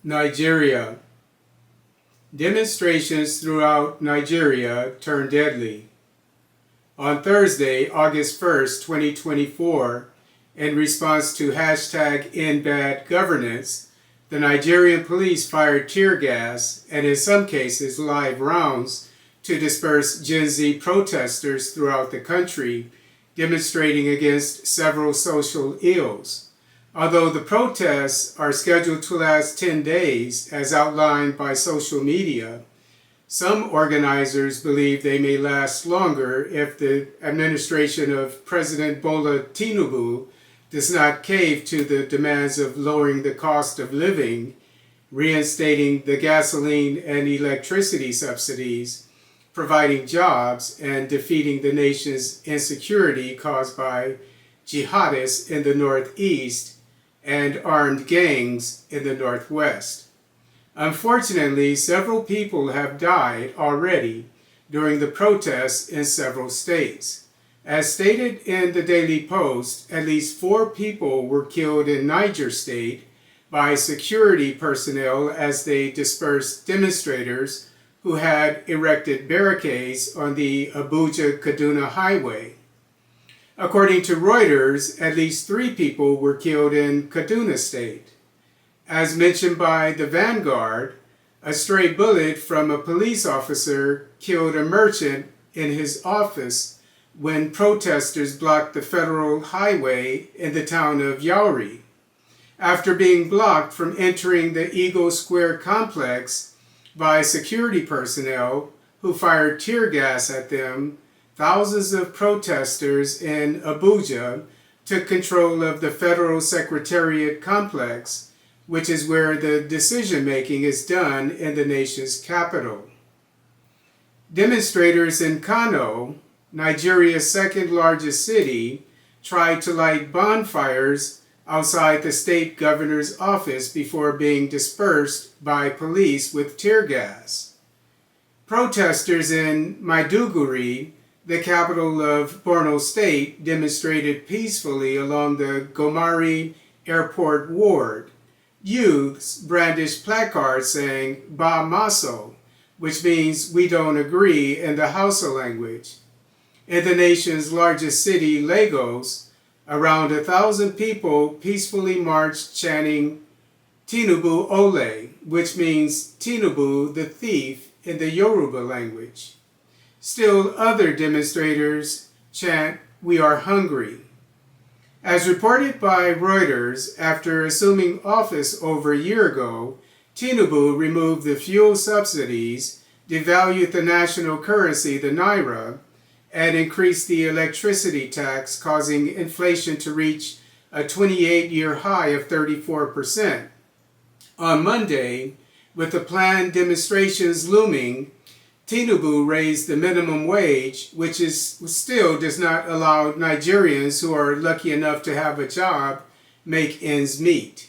Nigeria. Demonstrations throughout Nigeria turned deadly. On Thursday, August 1st, 2024, in response to #EndBadGovernance, the Nigerian police fired tear gas and in some cases live rounds to disperse Gen Z protesters throughout the country, demonstrating against several social ills. Although the protests are scheduled to last 10 days, as outlined by social media, some organizers believe they may last longer if the administration of President Bola Tinubu does not cave to the demands of lowering the cost of living, reinstating the gasoline and electricity subsidies, providing jobs, and defeating the nation's insecurity caused by jihadists in the northeast and armed gangs in the northwest. Unfortunately, several people have died already during the protests in several states. As stated in the Daily Post, at least 4 people were killed in Niger State by security personnel as they dispersed demonstrators who had erected barricades on the Abuja-Kaduna highway. According to Reuters, at least 3 people were killed in Kaduna State. As mentioned by the Vanguard, a stray bullet from a police officer killed a merchant in his office when protesters blocked the federal highway in the town of Yauri. After being blocked from entering the Eagle Square complex by security personnel who fired tear gas at them, thousands of protesters in Abuja took control of the Federal Secretariat complex, which is where the decision-making is done in the nation's capital. Demonstrators in Kano, Nigeria's second-largest city, tried to light bonfires outside the state governor's office before being dispersed by police with tear gas. Protesters in Maiduguri, the capital of Borno State, demonstrated peacefully along the Gomari Airport Ward. Youths brandished placards saying "Ba Maso," which means "we don't agree" in the Hausa language. In the nation's largest city, Lagos, around 1,000 people peacefully marched chanting "Tinubu Ole," which means Tinubu the thief in the Yoruba language. Still other demonstrators chant, "We are hungry." As reported by Reuters, after assuming office over a year ago, Tinubu removed the fuel subsidies, devalued the national currency, the naira, and increased the electricity tax, causing inflation to reach a 28-year high of 34%. On Monday, with the planned demonstrations looming, Tinubu raised the minimum wage, which still does not allow Nigerians who are lucky enough to have a job make ends meet.